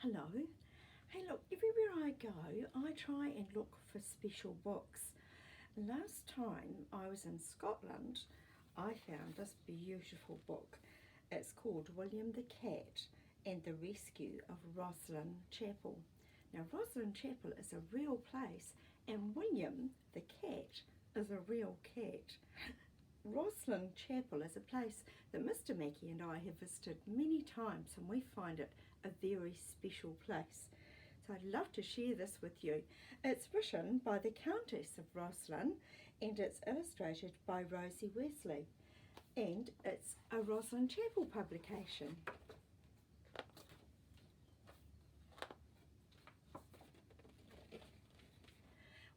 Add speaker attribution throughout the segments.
Speaker 1: Hello. Hey, look, everywhere I go, I try and look for special books. Last time I was in Scotland, I found this beautiful book. It's called William the Cat and the Rescue of Rosslyn Chapel. Now, Rosslyn Chapel is a real place, and William the Cat is a real cat. Rosslyn Chapel is a place that Mr. Mackey and I have visited many times, and we find it a very special place. So I'd love to share this with you. It's written by the Countess of Rosslyn and it's illustrated by Rosie Wesley, and it's a Rosslyn Chapel publication.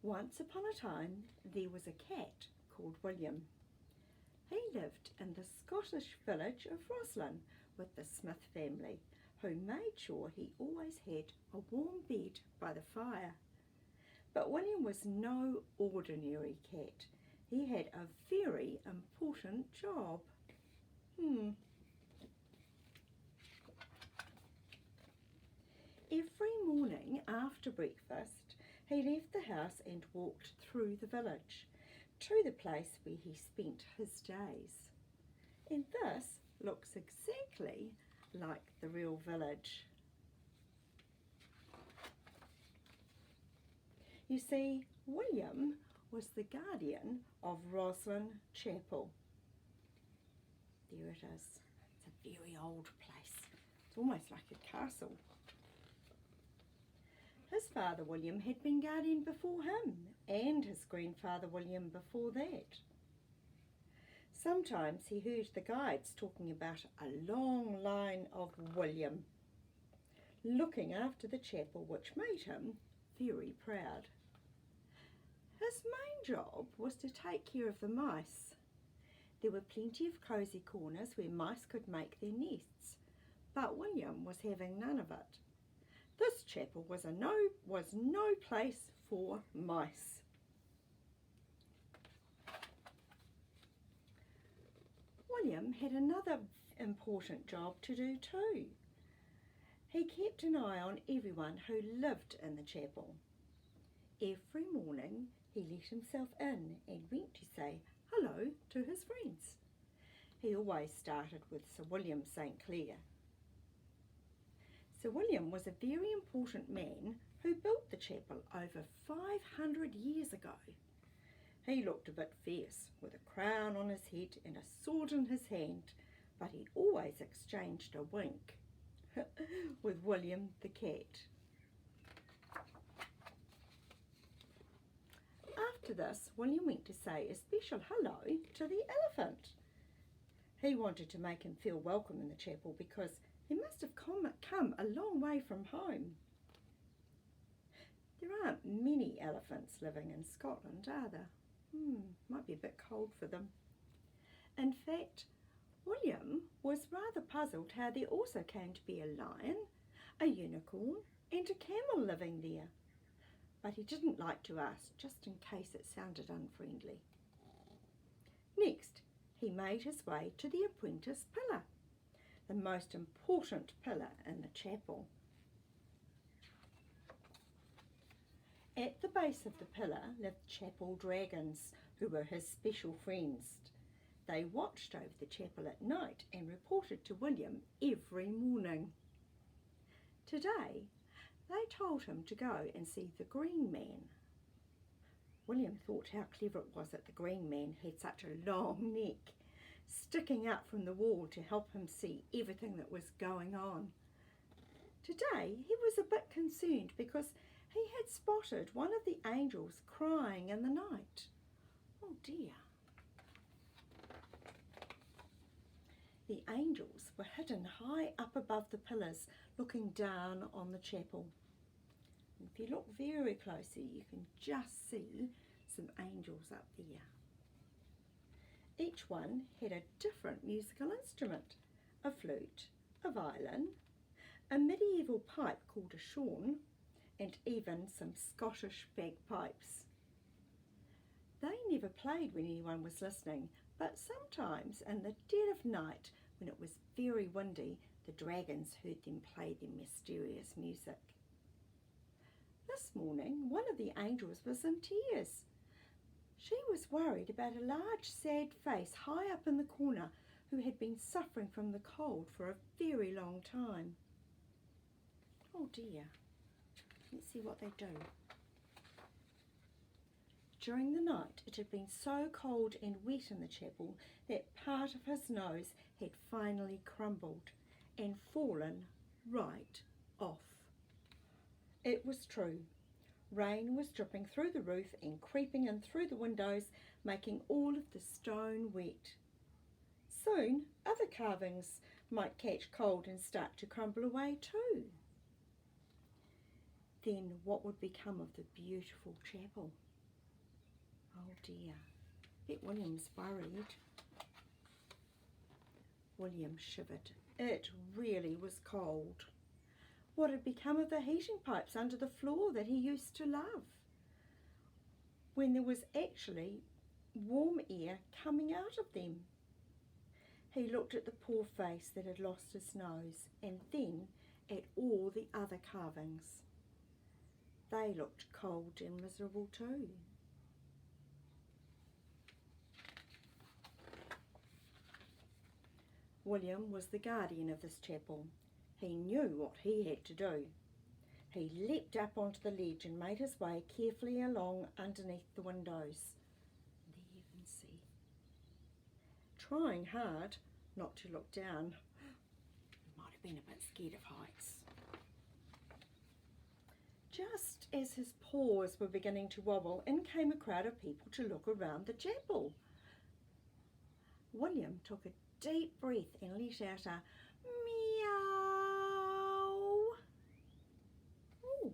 Speaker 1: Once upon a time there was a cat called William. He lived in the Scottish village of Rosslyn with the Smith family, who made sure he always had a warm bed by the fire. But William was no ordinary cat. He had a very important job. Every morning after breakfast, he left the house and walked through the village to the place where he spent his days. And this looks exactly like the real village. You see, William was the guardian of Rosslyn Chapel. There it is. It's a very old place. It's almost like a castle. His father William had been guardian before him, and his grandfather William before that. Sometimes he heard the guides talking about a long line of William looking after the chapel, which made him very proud. His main job was to take care of the mice. There were plenty of cosy corners where mice could make their nests, but William was having none of it. This chapel was no place for mice. William had another important job to do too. He kept an eye on everyone who lived in the chapel. Every morning he let himself in and went to say hello to his friends. He always started with Sir William St. Clair. Sir William was a very important man who built the chapel over 500 years ago. He looked a bit fierce, with a crown on his head and a sword in his hand, but he always exchanged a wink with William the cat. After this, William went to say a special hello to the elephant. He wanted to make him feel welcome in the chapel because he must have come a long way from home. There aren't many elephants living in Scotland, are there? Might be a bit cold for them. In fact, William was rather puzzled how there also came to be a lion, a unicorn and a camel living there. But he didn't like to ask, just in case it sounded unfriendly. Next, he made his way to the apprentice pillar, the most important pillar in the chapel. At the base of the pillar lived chapel dragons, who were his special friends. They watched over the chapel at night and reported to William every morning. Today, they told him to go and see the Green Man. William thought how clever it was that the Green Man had such a long neck sticking out from the wall to help him see everything that was going on. Today, he was a bit concerned because he had spotted one of the angels crying in the night. Oh dear. The angels were hidden high up above the pillars, looking down on the chapel. And if you look very closely, you can just see some angels up there. Each one had a different musical instrument: a flute, a violin, a medieval pipe called a shorn, and even some Scottish bagpipes. They never played when anyone was listening, but sometimes in the dead of night, when it was very windy, The dragons heard them play their mysterious music. This morning, one of the angels was in tears. She was worried about a large, sad face high up in the corner who had been suffering from the cold for a very long time. Oh dear. Let's see what they do. During the night, it had been so cold and wet in the chapel that part of his nose had finally crumbled and fallen right off. It was true. Rain was dripping through the roof and creeping in through the windows, making all of the stone wet. Soon, other carvings might catch cold and start to crumble away too. Then what would become of the beautiful chapel? Oh dear, bet William's worried. William shivered. It really was cold. What had become of the heating pipes under the floor that he used to love, when there was actually warm air coming out of them? He looked at the poor face that had lost his nose, and then at all the other carvings. They looked cold and miserable too. William was the guardian of this chapel. He knew what he had to do. He leapt up onto the ledge and made his way carefully along underneath the windows. There you can see. Trying hard not to look down. He might have been a bit scared of heights. Just as his paws were beginning to wobble, in came a crowd of people to look around the chapel. William took a deep breath and let out a meow. Ooh.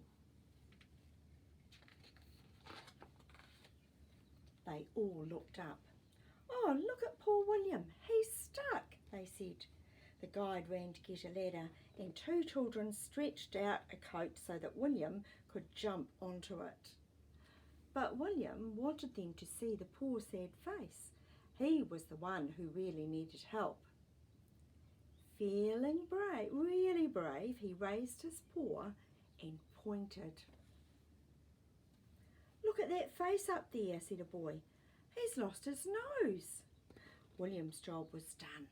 Speaker 1: They all looked up. Oh, look at poor William. He's stuck, they said. The guide ran to get a ladder, and two children stretched out a coat so that William could jump onto it. But William wanted them to see the poor sad face. He was the one who really needed help. Feeling brave, really brave, he raised his paw and pointed. Look at that face up there, said a boy. He's lost his nose. William's job was done.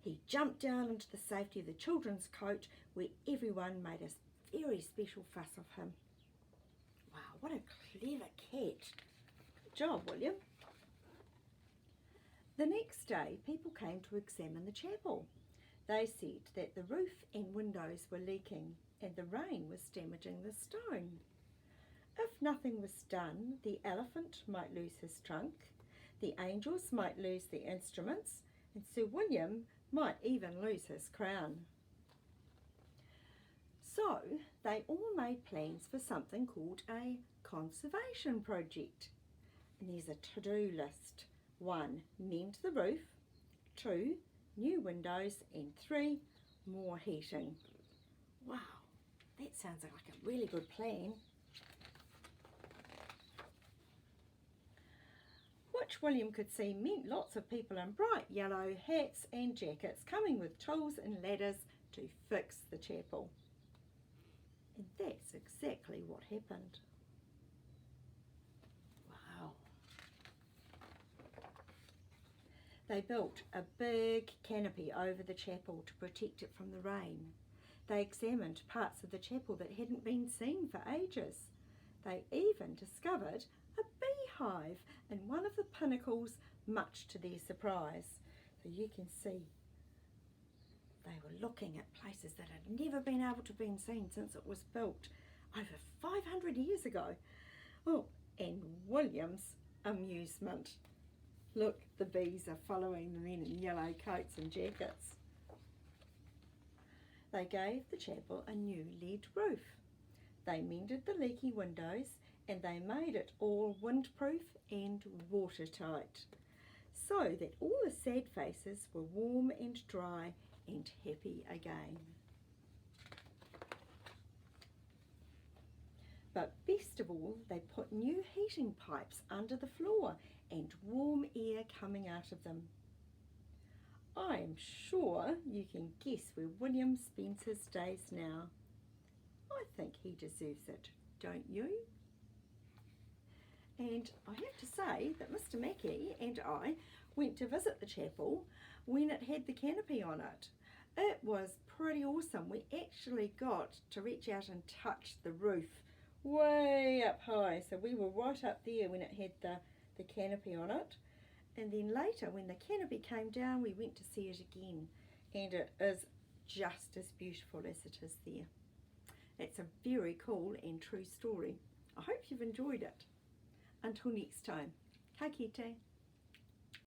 Speaker 1: He jumped down into the safety of the children's coach, where everyone made a very special fuss of him. Wow, what a clever cat. Good job, William. The next day, people came to examine the chapel. They said that the roof and windows were leaking and the rain was damaging the stone. If nothing was done, the elephant might lose his trunk, the angels might lose their instruments, and Sir William might even lose his crown. So they all made plans for something called a conservation project. And there's a to-do list. 1, mend the roof. 2, new windows. And 3, more heating. Wow, that sounds like a really good plan. Which William could see meant lots of people in bright yellow hats and jackets coming with tools and ladders to fix the chapel. And that's exactly what happened. Wow. They built a big canopy over the chapel to protect it from the rain. They examined parts of the chapel that hadn't been seen for ages. They even discovered a beehive in one of the pinnacles, much to their surprise. So you can see they were looking at places that had never been able to be seen since it was built over 500 years ago. Oh, and William's amusement. Look, the bees are following the men in yellow coats and jackets. They gave the chapel a new lead roof. They mended the leaky windows and they made it all windproof and watertight, so that all the sad faces were warm and dry and happy again. But best of all, they put new heating pipes under the floor and warm air coming out of them. I am sure you can guess where William Spencer stays now. I think he deserves it, don't you? And I have to say that Mr. Mackey and I went to visit the chapel when it had the canopy on it. It was pretty awesome. We actually got to reach out and touch the roof way up high. So we were right up there when it had the canopy on it. And then later when the canopy came down, we went to see it again. And it is just as beautiful as it is there. It's a very cool and true story. I hope you've enjoyed it. Until next time, ka kite.